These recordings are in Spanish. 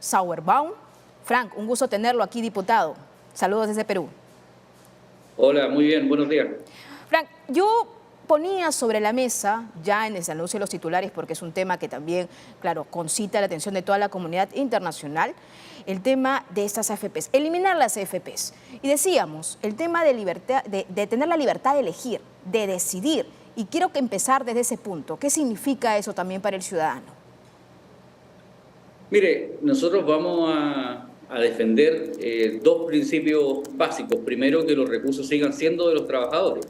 Sauerbaum. Frank, un gusto tenerlo aquí, diputado. Saludos desde Perú. Hola, muy bien, buenos días. Frank, yo ponía sobre la mesa, ya en el anuncio de los titulares, porque es un tema que también, claro, concita la atención de toda la comunidad internacional, el tema de estas AFPs, eliminar las AFPs. Y decíamos, el tema de libertad, de tener la libertad de elegir, de decidir. Y quiero que empezar desde ese punto. ¿Qué significa eso también para el ciudadano? Mire, nosotros vamos a defender dos principios básicos. Primero, que los recursos sigan siendo de los trabajadores.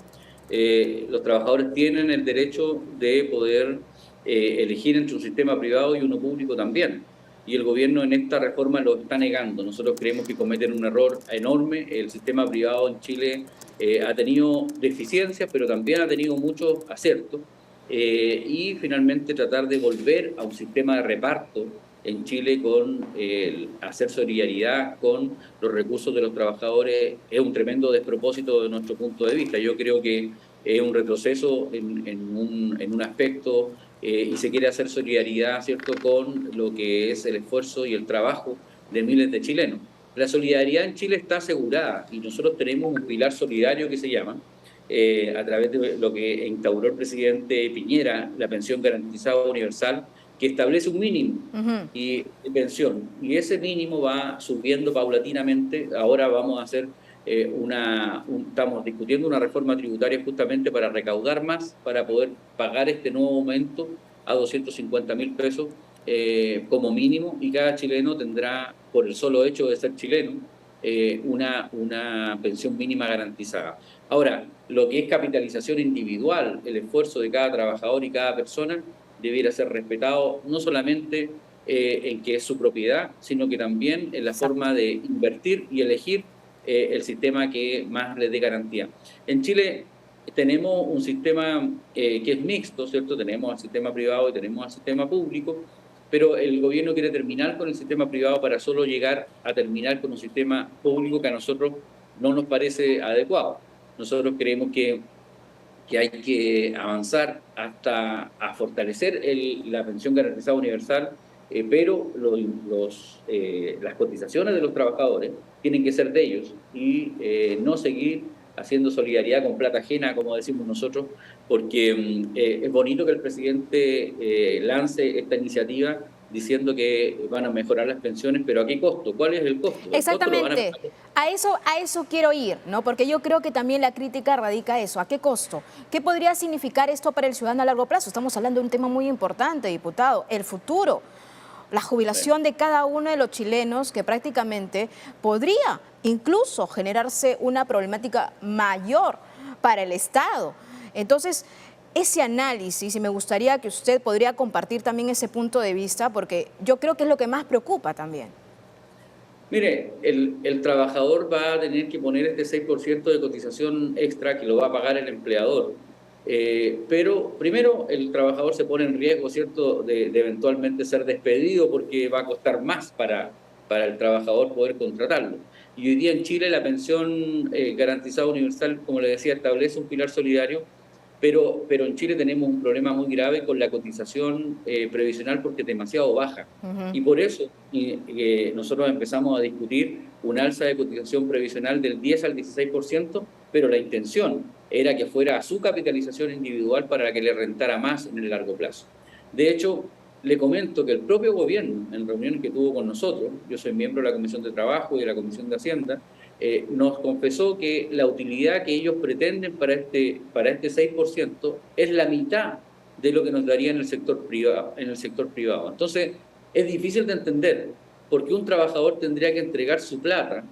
Los trabajadores tienen el derecho de poder elegir entre un sistema privado y uno público también. Y el gobierno en esta reforma lo está negando. Nosotros creemos que cometen un error enorme. El sistema privado en Chile ha tenido deficiencias, pero también ha tenido muchos aciertos. Y finalmente tratar de volver a un sistema de reparto en Chile con hacer solidaridad con los recursos de los trabajadores es un tremendo despropósito de nuestro punto de vista. Yo creo que es un retroceso en un aspecto y se quiere hacer solidaridad, ¿cierto?, con lo que es el esfuerzo y el trabajo de miles de chilenos. La solidaridad en Chile está asegurada y nosotros tenemos un pilar solidario que se llama, a través de lo que instauró el presidente Piñera, la pensión garantizada universal, que establece un mínimo de pensión, y ese mínimo va subiendo paulatinamente. Ahora vamos a hacer estamos discutiendo una reforma tributaria justamente para recaudar más, para poder pagar este nuevo aumento a 250.000 pesos como mínimo, y cada chileno tendrá, por el solo hecho de ser chileno, una pensión mínima garantizada. Ahora, lo que es capitalización individual, el esfuerzo de cada trabajador y cada persona, debiera ser respetado no solamente en que es su propiedad, sino que también en la forma de invertir y elegir el sistema que más les dé garantía. En Chile tenemos un sistema que es mixto, ¿cierto? Tenemos al sistema privado y tenemos al sistema público, pero el gobierno quiere terminar con el sistema privado para solo llegar a terminar con un sistema público que a nosotros no nos parece adecuado. Nosotros creemos que hay que avanzar hasta a fortalecer la pensión garantizada universal, pero las cotizaciones de los trabajadores tienen que ser de ellos y no seguir haciendo solidaridad con plata ajena, como decimos nosotros, porque es bonito que el presidente lance esta iniciativa diciendo que van a mejorar las pensiones, pero ¿a qué costo? ¿Cuál es el costo? El costo lo van a Exactamente, pagar. a eso quiero ir, ¿no? Porque yo creo que también la crítica radica eso. ¿A qué costo? ¿Qué podría significar esto para el ciudadano a largo plazo? Estamos hablando de un tema muy importante, diputado, el futuro, la jubilación de cada uno de los chilenos, que prácticamente podría incluso generarse una problemática mayor para el Estado. Entonces, ese análisis, y me gustaría que usted podría compartir también ese punto de vista, porque yo creo que es lo que más preocupa también. Mire, el trabajador va a tener que poner este 6% de cotización extra que lo va a pagar el empleador. Pero primero el trabajador se pone en riesgo, ¿cierto?, de eventualmente ser despedido, porque va a costar más para el trabajador poder contratarlo. Y hoy día en Chile la pensión garantizada universal, como le decía, establece un pilar solidario, pero en Chile tenemos un problema muy grave con la cotización previsional, porque es demasiado baja. Y por eso nosotros empezamos a discutir un alza de cotización previsional del 10 al 16%, pero la intención era que fuera a su capitalización individual para que le rentara más en el largo plazo. De hecho, le comento que el propio gobierno, en reuniones que tuvo con nosotros, yo soy miembro de la Comisión de Trabajo y de la Comisión de Hacienda, nos confesó que la utilidad que ellos pretenden para este 6% es la mitad de lo que nos daría en el sector privado. Entonces, es difícil de entender por qué un trabajador tendría que entregar su plata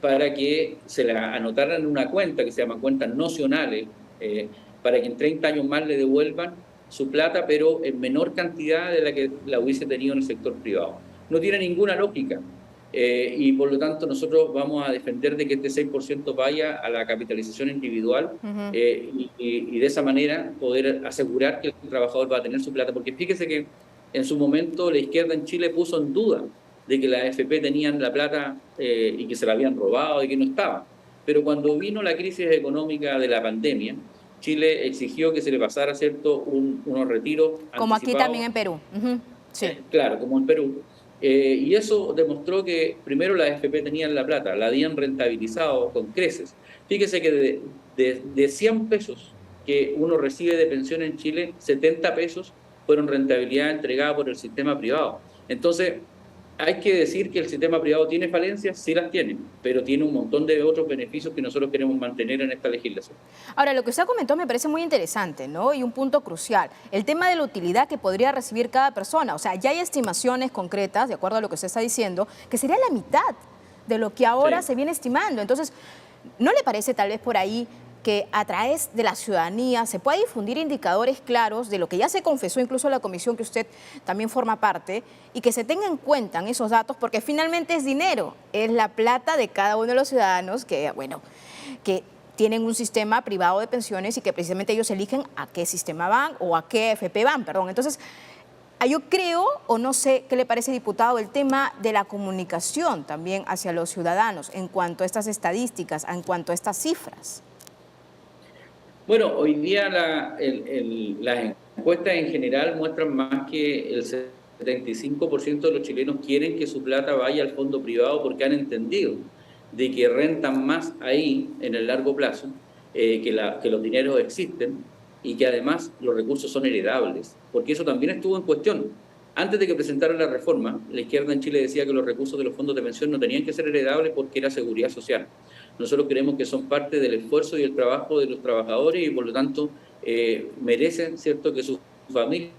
para que se la anotaran en una cuenta que se llama cuentas nocionales, para que en 30 años más le devuelvan su plata, pero en menor cantidad de la que la hubiese tenido en el sector privado. No tiene ninguna lógica. Y por lo tanto nosotros vamos a defender de que este 6% vaya a la capitalización individual, y de esa manera poder asegurar que el trabajador va a tener su plata, porque fíjese que en su momento la izquierda en Chile puso en duda de que las AFP tenían la plata y que se la habían robado y que no estaba. Pero cuando vino la crisis económica de la pandemia, Chile exigió que se le pasara, ¿cierto?, unos retiros Como aquí anticipados. también en Perú. Sí. Claro, como en Perú. Y eso demostró que primero las AFP tenían la plata, la habían rentabilizado con creces. Fíjese que de 100 pesos que uno recibe de pensión en Chile, 70 pesos fueron rentabilidad entregada por el sistema privado. Entonces, hay que decir que el sistema privado tiene falencias, sí las tiene, pero tiene un montón de otros beneficios que nosotros queremos mantener en esta legislación. Ahora, lo que usted comentó me parece muy interesante, ¿no? Y un punto crucial, el tema de la utilidad que podría recibir cada persona. O sea, ya hay estimaciones concretas, de acuerdo a lo que usted está diciendo, que sería la mitad de lo que ahora Sí. se viene estimando. Entonces, ¿no le parece tal vez por ahí que a través de la ciudadanía se pueda difundir indicadores claros de lo que ya se confesó incluso la comisión que usted también forma parte y que se tengan en cuenta en esos datos, porque finalmente es dinero, es la plata de cada uno de los ciudadanos que, bueno, que tienen un sistema privado de pensiones y que precisamente ellos eligen a qué sistema van o a qué FP van, perdón. Entonces, yo creo, o no sé qué le parece, diputado, el tema de la comunicación también hacia los ciudadanos en cuanto a estas estadísticas, en cuanto a estas cifras. Bueno, hoy día las encuestas en general muestran más que el 75% de los chilenos quieren que su plata vaya al fondo privado porque han entendido de que rentan más ahí en el largo plazo, que los dineros existen y que además los recursos son heredables, porque eso también estuvo en cuestión. Antes de que presentaran la reforma, la izquierda en Chile decía que los recursos de los fondos de pensión no tenían que ser heredables porque era seguridad social. Nosotros creemos que son parte del esfuerzo y el trabajo de los trabajadores y por lo tanto merecen, ¿cierto?, que su familia,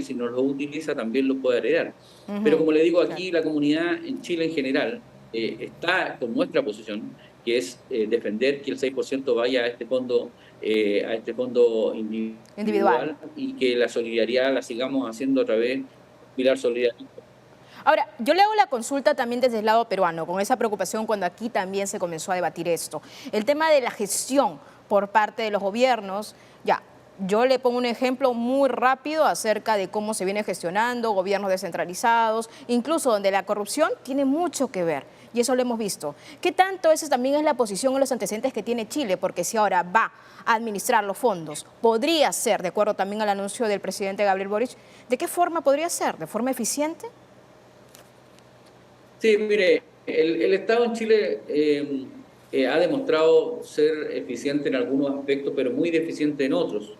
si no los utiliza, también los pueda heredar. Pero como le digo, aquí la comunidad en Chile en general está con nuestra posición, que es defender que el 6% vaya a este fondo Individual. individual y que la solidaridad la sigamos haciendo a través del Pilar Solidario. Ahora, yo le hago la consulta también desde el lado peruano, con esa preocupación cuando aquí también se comenzó a debatir esto. El tema de la gestión por parte de los gobiernos, ya, yo le pongo un ejemplo muy rápido acerca de cómo se viene gestionando, gobiernos descentralizados, incluso donde la corrupción tiene mucho que ver, y eso lo hemos visto. ¿Qué tanto esa también es la posición en los antecedentes que tiene Chile? Porque si ahora va a administrar los fondos, podría ser, de acuerdo también al anuncio del presidente Gabriel Boric, ¿de qué forma podría ser? ¿De forma eficiente? Sí, mire, el Estado en Chile ha demostrado ser eficiente en algunos aspectos, pero muy deficiente en otros.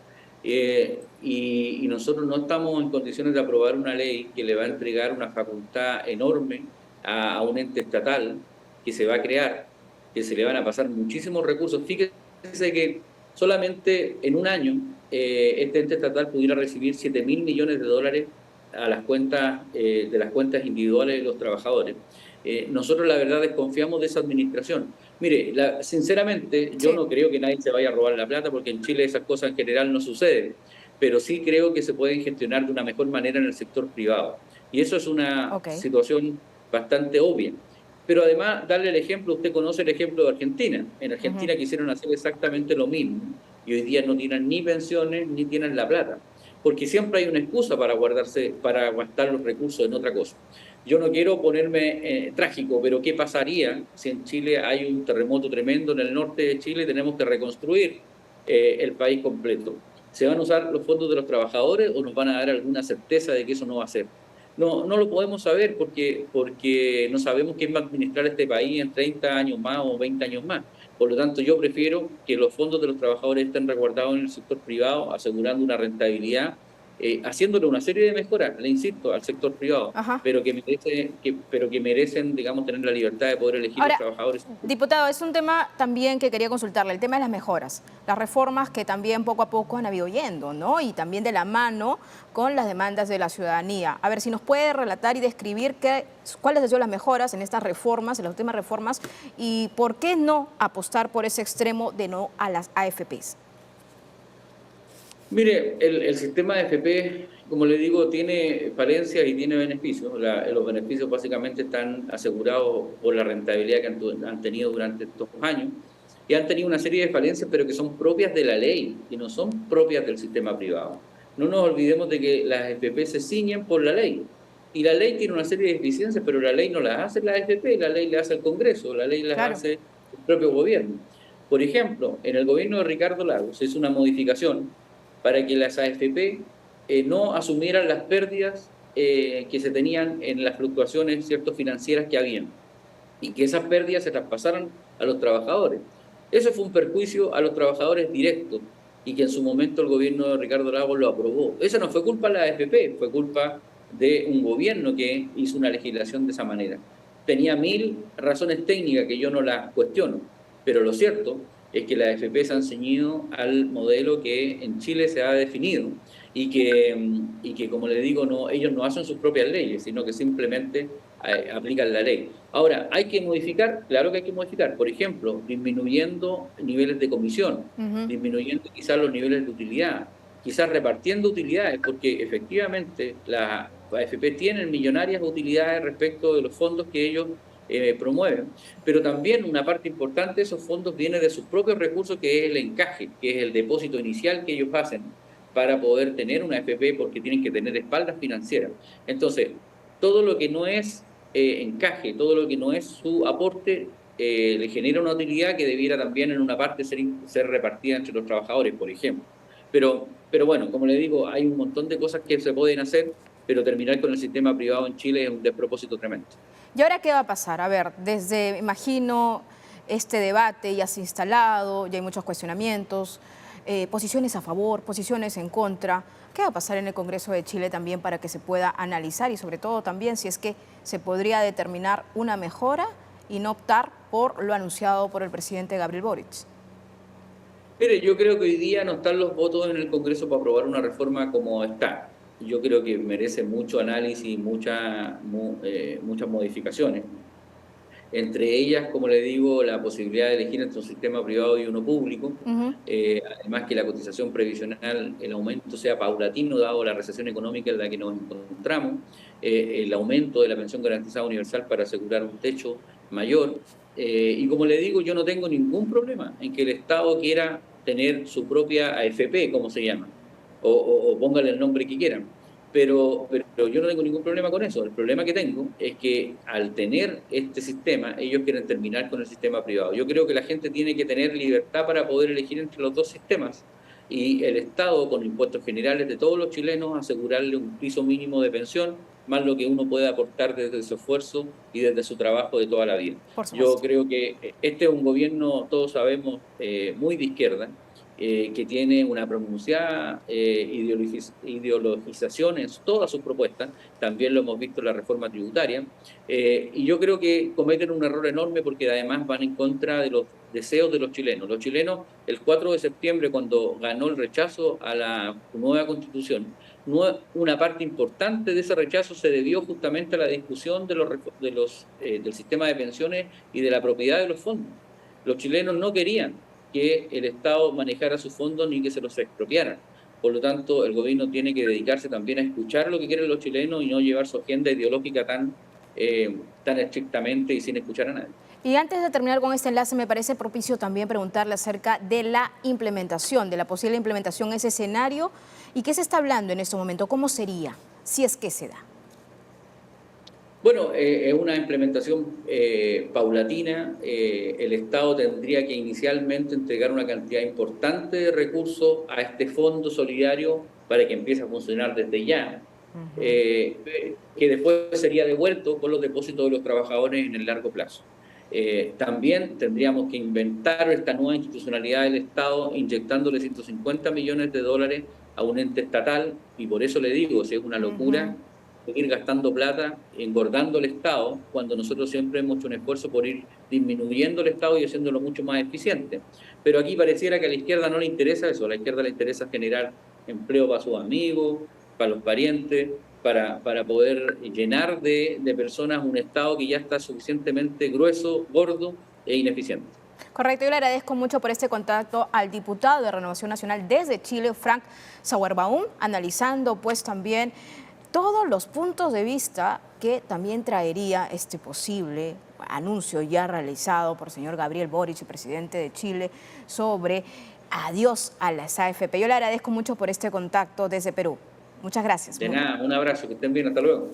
Y nosotros no estamos en condiciones de aprobar una ley que le va a entregar una facultad enorme a un ente estatal que se va a crear, que se le van a pasar muchísimos recursos. Fíjese que solamente en un año este ente estatal pudiera recibir 7.000 millones de dólares a las cuentas de las cuentas individuales de los trabajadores. Nosotros la verdad desconfiamos de esa administración. Mire, sinceramente yo no creo que nadie se vaya a robar la plata porque en Chile esas cosas en general no suceden, pero sí creo que se pueden gestionar de una mejor manera en el sector privado. Y eso es una situación bastante obvia. Pero además, darle el ejemplo, usted conoce el ejemplo de Argentina. En Argentina quisieron hacer exactamente lo mismo y hoy día no tienen ni pensiones ni tienen la plata, porque siempre hay una excusa para gastar los recursos en otra cosa. Yo no quiero ponerme trágico, pero ¿qué pasaría si en Chile hay un terremoto tremendo en el norte de Chile y tenemos que reconstruir el país completo? ¿Se van a usar los fondos de los trabajadores o nos van a dar alguna certeza de que eso no va a ser? No lo podemos saber porque no sabemos quién va a administrar este país en 30 años más o 20 años más. Por lo tanto, yo prefiero que los fondos de los trabajadores estén resguardados en el sector privado, asegurando una rentabilidad, haciéndole una serie de mejoras, le insisto, al sector privado, pero que merecen, digamos, tener la libertad de poder elegir los trabajadores. Diputado, es un tema también que quería consultarle, el tema de las mejoras, las reformas que también poco a poco han habido yendo, ¿no? Y también de la mano con las demandas de la ciudadanía. A ver, si nos puede relatar y describir cuáles han sido las mejoras en estas reformas, en las últimas reformas, y por qué no apostar por ese extremo de no a las AFPs. Mire, el sistema de AFP, como le digo, tiene falencias y tiene beneficios. Los beneficios básicamente están asegurados por la rentabilidad que han tenido durante estos años y han tenido una serie de falencias, pero que son propias de la ley y no son propias del sistema privado. No nos olvidemos de que las AFP se ciñen por la ley y la ley tiene una serie de deficiencias, pero la ley no las hace la AFP, la ley la hace el Congreso, la ley las hace el propio gobierno. Por ejemplo, en el gobierno de Ricardo Lagos se hizo una modificación para que las AFP no asumieran las pérdidas que se tenían en las fluctuaciones, ¿cierto?, financieras que habían, y que esas pérdidas se traspasaran a los trabajadores. Eso fue un perjuicio a los trabajadores directos y que en su momento el gobierno de Ricardo Lagos lo aprobó. Eso no fue culpa de la AFP, fue culpa de un gobierno que hizo una legislación de esa manera. Tenía mil razones técnicas que yo no las cuestiono, pero lo cierto es que las AFP se han ceñido al modelo que en Chile se ha definido y que como les digo, no, ellos no hacen sus propias leyes, sino que simplemente aplican la ley. Ahora, ¿hay que modificar? Claro que hay que modificar. Por ejemplo, disminuyendo niveles de comisión, disminuyendo quizás los niveles de utilidad, quizás repartiendo utilidades, porque efectivamente las AFP tienen millonarias utilidades respecto de los fondos que ellos promueven, pero también una parte importante de esos fondos viene de sus propios recursos, que es el encaje, que es el depósito inicial que ellos hacen para poder tener una AFP, porque tienen que tener espaldas financieras. Entonces, todo lo que no es encaje, todo lo que no es su aporte, le genera una utilidad que debiera también en una parte ser repartida entre los trabajadores, por ejemplo. Pero bueno, como le digo, hay un montón de cosas que se pueden hacer, pero terminar con el sistema privado en Chile es un despropósito tremendo. ¿Y ahora qué va a pasar? A ver, desde, imagino, este debate ya se ha instalado, ya hay muchos cuestionamientos, posiciones a favor, posiciones en contra. ¿Qué va a pasar en el Congreso de Chile también para que se pueda analizar y sobre todo también si es que se podría determinar una mejora y no optar por lo anunciado por el presidente Gabriel Boric? Mire, yo creo que hoy día no están los votos en el Congreso para aprobar una reforma como está. Yo creo que merece mucho análisis y muchas modificaciones. Entre ellas, como le digo, la posibilidad de elegir entre un sistema privado y uno público. Además que la cotización previsional, el aumento sea paulatino, dado la recesión económica en la que nos encontramos, el aumento de la pensión garantizada universal para asegurar un techo mayor. Y como le digo, yo no tengo ningún problema en que el Estado quiera tener su propia AFP, como se llama, o póngale el nombre que quieran. Pero yo no tengo ningún problema con eso. El problema que tengo es que al tener este sistema, ellos quieren terminar con el sistema privado. Yo creo que la gente tiene que tener libertad para poder elegir entre los dos sistemas, y el Estado, con impuestos generales de todos los chilenos, asegurarle un piso mínimo de pensión, más lo que uno puede aportar desde su esfuerzo y desde su trabajo de toda la vida. Yo creo que este es un gobierno, todos sabemos, muy de izquierda, que tiene una pronunciada ideologización en todas sus propuestas. También lo hemos visto en la reforma tributaria, y yo creo que cometen un error enorme, porque además van en contra de los deseos de los chilenos. Los chilenos, el 4 de septiembre, cuando ganó el rechazo a la nueva Constitución, una parte importante de ese rechazo se debió justamente a la discusión del sistema de pensiones y de la propiedad de los fondos. Los chilenos no querían que el Estado manejara sus fondos ni que se los expropiaran. Por lo tanto, el gobierno tiene que dedicarse también a escuchar lo que quieren los chilenos y no llevar su agenda ideológica tan estrictamente y sin escuchar a nadie. Y antes de terminar con este enlace, me parece propicio también preguntarle acerca de la implementación, de la posible implementación, ese escenario, y qué se está hablando en este momento, cómo sería, si es que se da. Bueno, es una implementación paulatina. El Estado tendría que inicialmente entregar una cantidad importante de recursos a este fondo solidario para que empiece a funcionar desde ya, que después sería devuelto con los depósitos de los trabajadores en el largo plazo. También tendríamos que inventar esta nueva institucionalidad del Estado, inyectándole 150 millones de dólares a un ente estatal, y por eso le digo, si es una locura ir gastando plata, engordando el Estado, cuando nosotros siempre hemos hecho un esfuerzo por ir disminuyendo el Estado y haciéndolo mucho más eficiente. Pero aquí pareciera que a la izquierda no le interesa eso. A la izquierda le interesa generar empleo para sus amigos, para los parientes, para poder llenar de personas un Estado que ya está suficientemente grueso, gordo e ineficiente. Correcto, yo le agradezco mucho por este contacto al diputado de Renovación Nacional desde Chile, Frank Sauerbaum, analizando pues también todos los puntos de vista que también traería este posible anuncio ya realizado por el señor Gabriel Boric, el presidente de Chile, sobre adiós a las AFP. Yo le agradezco mucho por este contacto desde Perú. Muchas gracias. De nada, un abrazo, que estén bien, hasta luego.